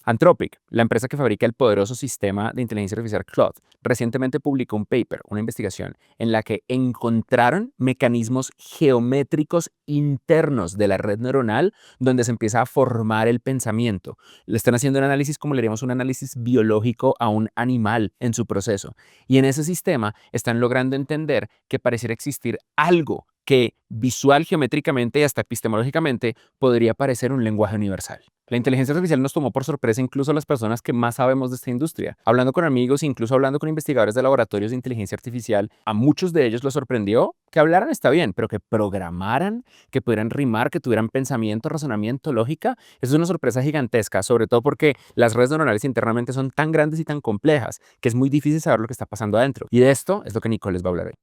Anthropic, la empresa que fabrica el poderoso sistema de inteligencia artificial Claude, recientemente publicó un paper, una investigación, en la que encontraron mecanismos geométricos internos de la red neuronal donde se empieza a formar el pensamiento. Le están haciendo un análisis como le haríamos un análisis biológico a un animal en su proceso. Y en ese sistema están logrando entender que pareciera existir algo que visual, geométricamente y hasta epistemológicamente podría parecer un lenguaje universal. La inteligencia artificial nos tomó por sorpresa incluso a las personas que más sabemos de esta industria. Hablando con amigos e incluso hablando con investigadores de laboratorios de inteligencia artificial, a muchos de ellos los sorprendió que hablaran está bien, pero que programaran, que pudieran rimar, que tuvieran pensamiento, razonamiento, lógica. Eso es una sorpresa gigantesca, sobre todo porque las redes neuronales internamente son tan grandes y tan complejas que es muy difícil saber lo que está pasando adentro. Y de esto es lo que Nicole les va a hablar hoy.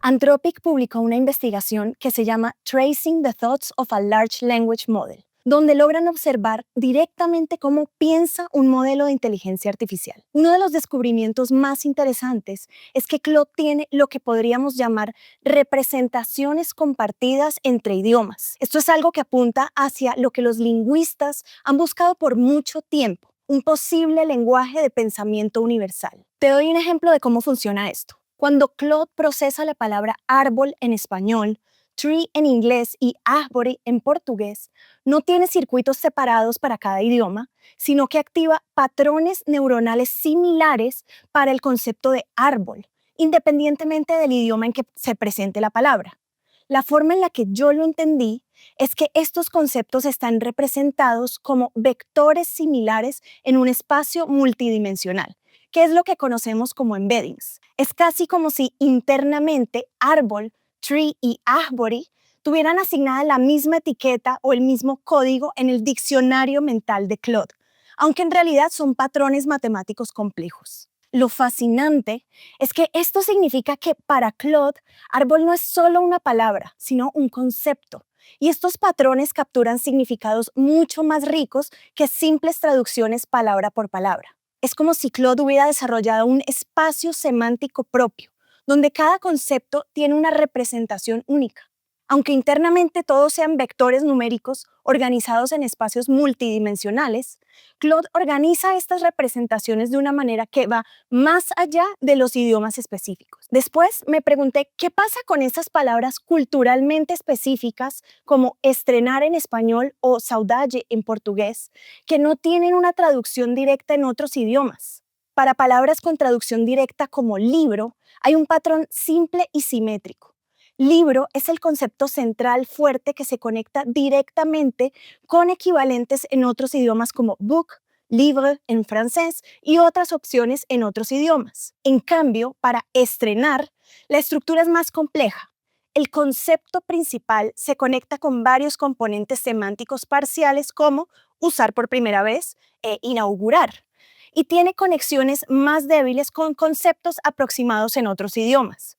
Anthropic publicó una investigación que se llama Tracing the Thoughts of a Large Language Model, donde logran observar directamente cómo piensa un modelo de inteligencia artificial. Uno de los descubrimientos más interesantes es que Claude tiene lo que podríamos llamar representaciones compartidas entre idiomas. Esto es algo que apunta hacia lo que los lingüistas han buscado por mucho tiempo, un posible lenguaje de pensamiento universal. Te doy un ejemplo de cómo funciona esto. Cuando Claude procesa la palabra árbol en español, tree en inglés y árvore en portugués, no tiene circuitos separados para cada idioma, sino que activa patrones neuronales similares para el concepto de árbol, independientemente del idioma en que se presente la palabra. La forma en la que yo lo entendí es que estos conceptos están representados como vectores similares en un espacio multidimensional, que es lo que conocemos como embeddings. Es casi como si internamente árbol, tree y árvore tuvieran asignada la misma etiqueta o el mismo código en el diccionario mental de Claude, aunque en realidad son patrones matemáticos complejos. Lo fascinante es que esto significa que para Claude, árbol no es solo una palabra, sino un concepto. Y estos patrones capturan significados mucho más ricos que simples traducciones palabra por palabra. Es como si Claude hubiera desarrollado un espacio semántico propio, donde cada concepto tiene una representación única. Aunque internamente todos sean vectores numéricos organizados en espacios multidimensionales, Claude organiza estas representaciones de una manera que va más allá de los idiomas específicos. Después me pregunté qué pasa con esas palabras culturalmente específicas como estrenar en español o saudade en portugués, que no tienen una traducción directa en otros idiomas. Para palabras con traducción directa como libro, hay un patrón simple y simétrico. Libro es el concepto central fuerte que se conecta directamente con equivalentes en otros idiomas como book, livre en francés y otras opciones en otros idiomas. En cambio, para estrenar, la estructura es más compleja. El concepto principal se conecta con varios componentes semánticos parciales como usar por primera vez e inaugurar, y tiene conexiones más débiles con conceptos aproximados en otros idiomas.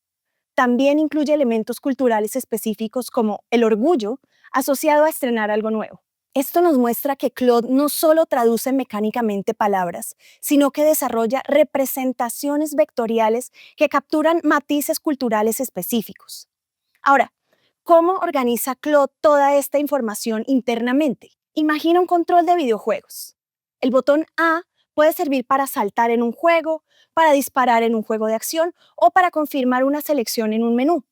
También incluye elementos culturales específicos como el orgullo asociado a estrenar algo nuevo. Esto nos muestra que Claude no solo traduce mecánicamente palabras, sino que desarrolla representaciones vectoriales que capturan matices culturales específicos. Ahora, ¿cómo organiza Claude toda esta información internamente? Imagina un control de videojuegos. El botón A puede servir para saltar en un juego, para disparar en un juego de acción o para confirmar una selección en un menú.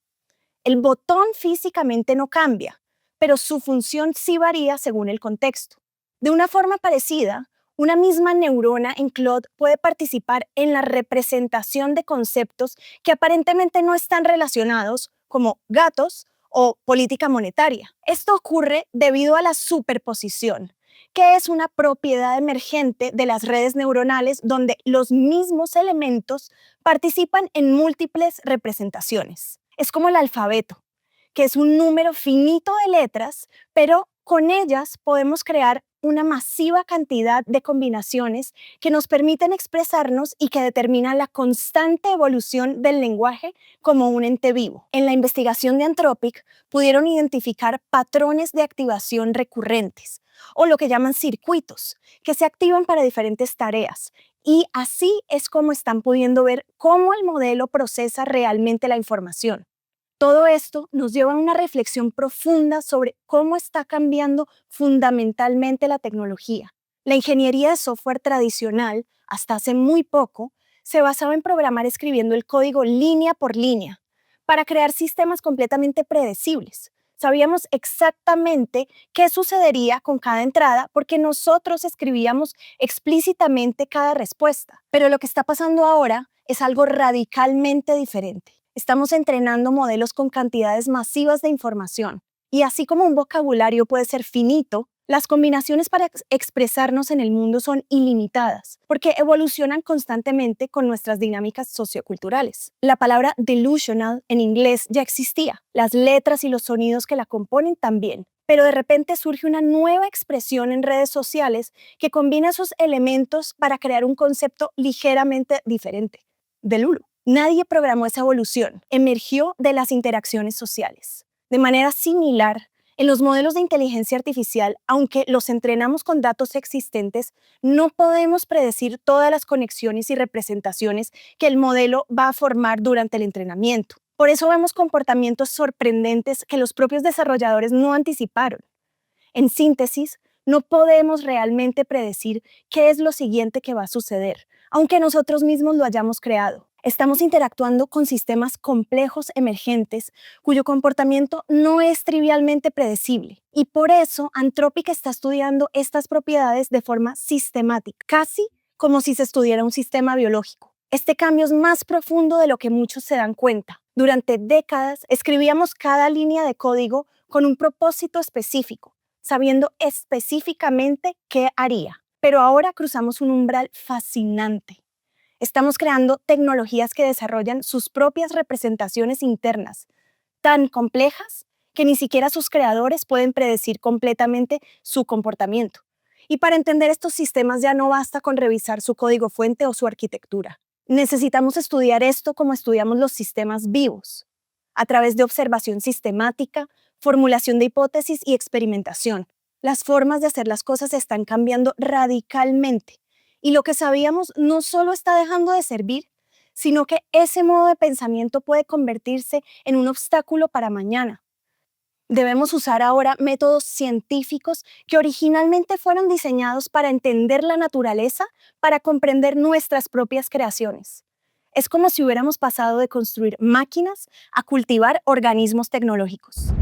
El botón físicamente no cambia, pero su función sí varía según el contexto. De una forma parecida, una misma neurona en Claude puede participar en la representación de conceptos que aparentemente no están relacionados, como gatos o política monetaria. Esto ocurre debido a la superposición, que es una propiedad emergente de las redes neuronales donde los mismos elementos participan en múltiples representaciones. Es como el alfabeto, que es un número finito de letras, pero con ellas podemos crear una masiva cantidad de combinaciones que nos permiten expresarnos y que determinan la constante evolución del lenguaje como un ente vivo. En la investigación de Anthropic pudieron identificar patrones de activación recurrentes, o lo que llaman circuitos, que se activan para diferentes tareas. Y así es como están pudiendo ver cómo el modelo procesa realmente la información. Todo esto nos lleva a una reflexión profunda sobre cómo está cambiando fundamentalmente la tecnología, La ingeniería de software tradicional, hasta hace muy poco, se basaba en programar escribiendo el código línea por línea para crear sistemas completamente predecibles. Sabíamos exactamente qué sucedería con cada entrada porque nosotros escribíamos explícitamente cada respuesta. Pero lo que está pasando ahora es algo radicalmente diferente. Estamos entrenando modelos con cantidades masivas de información. Y así como un vocabulario puede ser finito, las combinaciones para expresarnos en el mundo son ilimitadas, porque evolucionan constantemente con nuestras dinámicas socioculturales. La palabra delusional en inglés ya existía, las letras y los sonidos que la componen también, pero de repente surge una nueva expresión en redes sociales que combina esos elementos para crear un concepto ligeramente diferente, delulu. Nadie programó esa evolución, emergió de las interacciones sociales. De manera similar, en los modelos de inteligencia artificial, aunque los entrenamos con datos existentes, no podemos predecir todas las conexiones y representaciones que el modelo va a formar durante el entrenamiento. Por eso vemos comportamientos sorprendentes que los propios desarrolladores no anticiparon. En síntesis, no podemos realmente predecir qué es lo siguiente que va a suceder, aunque nosotros mismos lo hayamos creado. Estamos interactuando con sistemas complejos emergentes cuyo comportamiento no es trivialmente predecible. Y por eso Anthropic está estudiando estas propiedades de forma sistemática, casi como si se estudiara un sistema biológico. Este cambio es más profundo de lo que muchos se dan cuenta. Durante décadas escribíamos cada línea de código con un propósito específico, sabiendo específicamente qué haría. Pero ahora cruzamos un umbral fascinante. Estamos creando tecnologías que desarrollan sus propias representaciones internas, tan complejas que ni siquiera sus creadores pueden predecir completamente su comportamiento. Y para entender estos sistemas ya no basta con revisar su código fuente o su arquitectura. Necesitamos estudiar esto como estudiamos los sistemas vivos, a través de observación sistemática, formulación de hipótesis y experimentación. Las formas de hacer las cosas están cambiando radicalmente. Y lo que sabíamos no solo está dejando de servir, sino que ese modo de pensamiento puede convertirse en un obstáculo para mañana. Debemos usar ahora métodos científicos que originalmente fueron diseñados para entender la naturaleza, para comprender nuestras propias creaciones. Es como si hubiéramos pasado de construir máquinas a cultivar organismos tecnológicos.